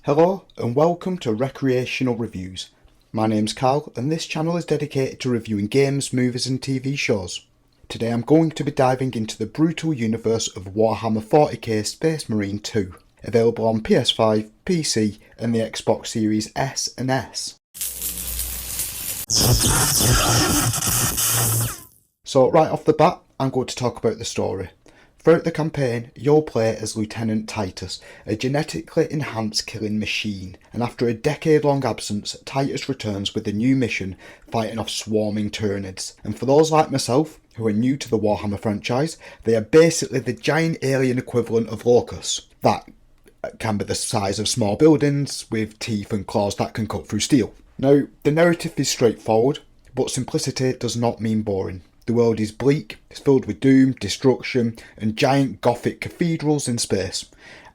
Hello and welcome to Recreational Reviews. My name's Carl and this channel is dedicated to reviewing games, movies and TV shows. Today I'm going to be diving into the brutal universe of Warhammer 40K Space Marine 2, available on PS5, PC and the Xbox Series S and S. So right off the bat, I'm going to talk about the story. Throughout the campaign, you'll play as Lieutenant Titus, a genetically enhanced killing machine, and after a decade-long absence, Titus returns with a new mission, fighting off swarming Tyranids. And for those like myself, who are new to the Warhammer franchise, they are basically the giant alien equivalent of locusts, that can be the size of small buildings, with teeth and claws that can cut through steel. Now, the narrative is straightforward, but simplicity does not mean boring. The world is bleak, it's filled with doom, destruction, and giant gothic cathedrals in space.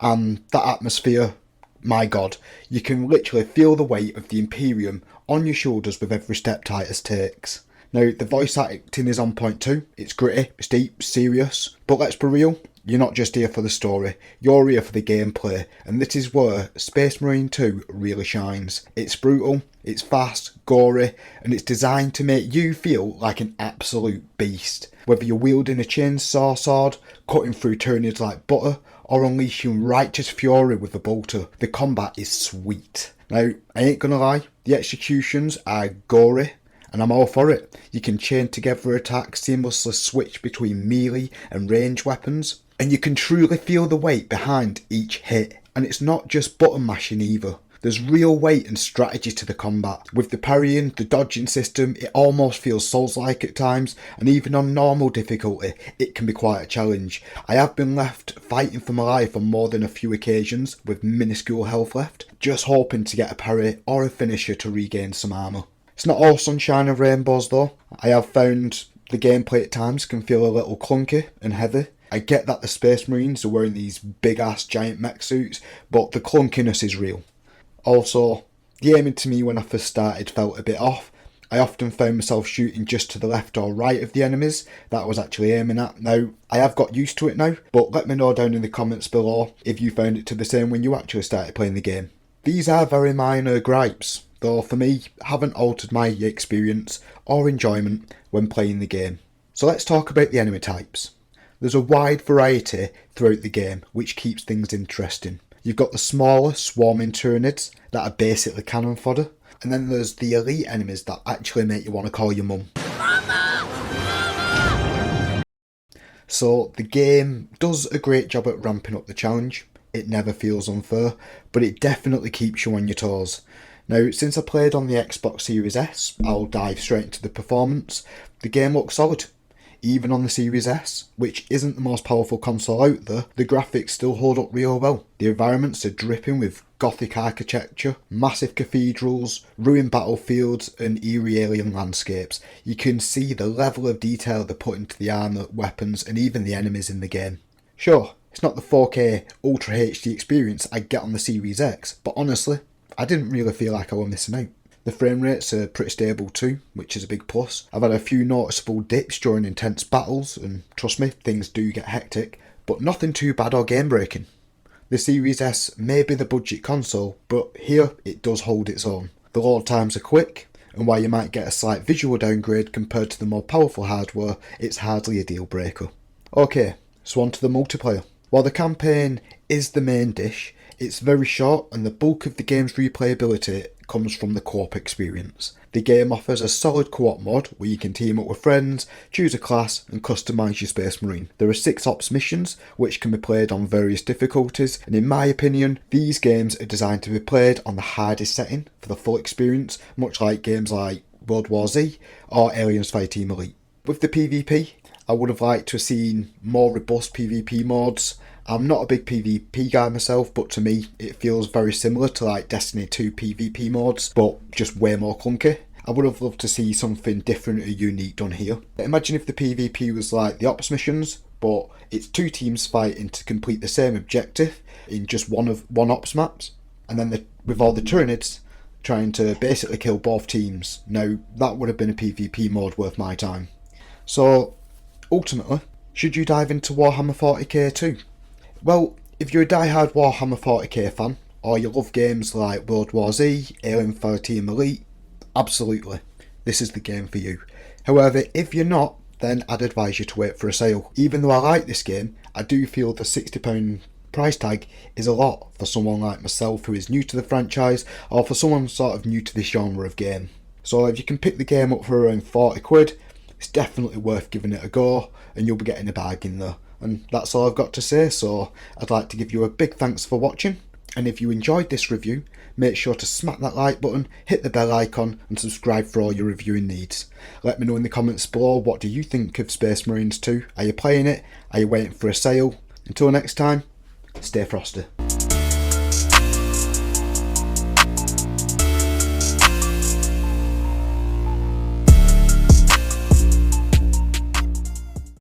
And that atmosphere, my god, you can literally feel the weight of the Imperium on your shoulders with every step Titus takes. Now, the voice acting is on point too. It's gritty, it's deep, serious. But let's be real, you're not just here for the story, you're here for the gameplay. And this is where Space Marine 2 really shines. It's brutal, it's fast, gory, and it's designed to make you feel like an absolute beast. Whether you're wielding a chainsaw sword, cutting through Tyranids like butter, or unleashing righteous fury with a bolter, the combat is sweet. Now, I ain't gonna lie, the executions are gory, and I'm all for it. You can chain together attacks, seamlessly switch between melee and range weapons, and you can truly feel the weight behind each hit. And it's not just button mashing either. There's real weight and strategy to the combat. With the parrying, the dodging system, it almost feels Souls-like at times, and even on normal difficulty, it can be quite a challenge. I have been left fighting for my life on more than a few occasions with minuscule health left, just hoping to get a parry or a finisher to regain some armour. It's not all sunshine and rainbows though. I have found the gameplay at times can feel a little clunky and heavy. I get that the Space Marines are wearing these big ass giant mech suits, but the clunkiness is real. Also, the aiming to me when I first started felt a bit off. I often found myself shooting just to the left or right of the enemies that I was actually aiming at. Now, I have got used to it now, but let me know down in the comments below if you found it to the same when you actually started playing the game. These are very minor gripes, though for me, haven't altered my experience or enjoyment when playing the game. So let's talk about the enemy types. There's a wide variety throughout the game, which keeps things interesting. You've got the smaller, swarming Tyranids that are basically cannon fodder, and then there's the elite enemies that actually make you want to call your mum. So the game does a great job at ramping up the challenge. It never feels unfair, but it definitely keeps you on your toes. Now, since I played on the Xbox Series S, I'll dive straight into the performance. The game looks solid. Even on the Series S, which isn't the most powerful console out there, the graphics still hold up real well. The environments are dripping with gothic architecture, massive cathedrals, ruined battlefields and eerie alien landscapes. You can see the level of detail they put into the armour, weapons and even the enemies in the game. Sure, it's not the 4K Ultra HD experience I get on the Series X, but honestly, I didn't really feel like I was missing out. The frame rates are pretty stable too, which is a big plus. I've had a few noticeable dips during intense battles, and trust me, things do get hectic, but nothing too bad or game breaking. The Series S may be the budget console, but here it does hold its own. The load times are quick, and while you might get a slight visual downgrade compared to the more powerful hardware, it's hardly a deal breaker. Okay, so on to the multiplayer. While the campaign is the main dish, it's very short and the bulk of the game's replayability comes from the co-op experience. The game offers a solid co-op mod where you can team up with friends, choose a class and customise your Space Marine. There are 6 ops missions which can be played on various difficulties, and in my opinion these games are designed to be played on the hardest setting for the full experience, much like games like World War Z or Aliens Fireteam Elite. With the PvP, I would have liked to have seen more robust PvP mods. I'm not a big PvP guy myself, but to me it feels very similar to like Destiny 2 PvP mods, but just way more clunky. I would have loved to see something different or unique done here. Imagine if the PvP was like the ops missions, but it's 2 teams fighting to complete the same objective in just one ops maps, and then with all the Tyranids trying to basically kill both teams. Now that would have been a PvP mode worth my time. So ultimately, should you dive into Warhammer 40k too? Well, if you're a die-hard Warhammer 40k fan, or you love games like World War Z, Alien Fire Team Elite, absolutely, this is the game for you. However, if you're not, then I'd advise you to wait for a sale. Even though I like this game, I do feel the £60 price tag is a lot for someone like myself who is new to the franchise, or for someone sort of new to this genre of game. So if you can pick the game up for around 40 quid, it's definitely worth giving it a go, and you'll be getting a bargain there. And that's all I've got to say, so I'd like to give you a big thanks for watching, and if you enjoyed this review, make sure to smack that like button, hit the bell icon and subscribe for all your reviewing needs. Let me know in the comments below, what do you think of Space Marines 2? Are you playing it? Are you waiting for a sale? Until next time, stay frosty.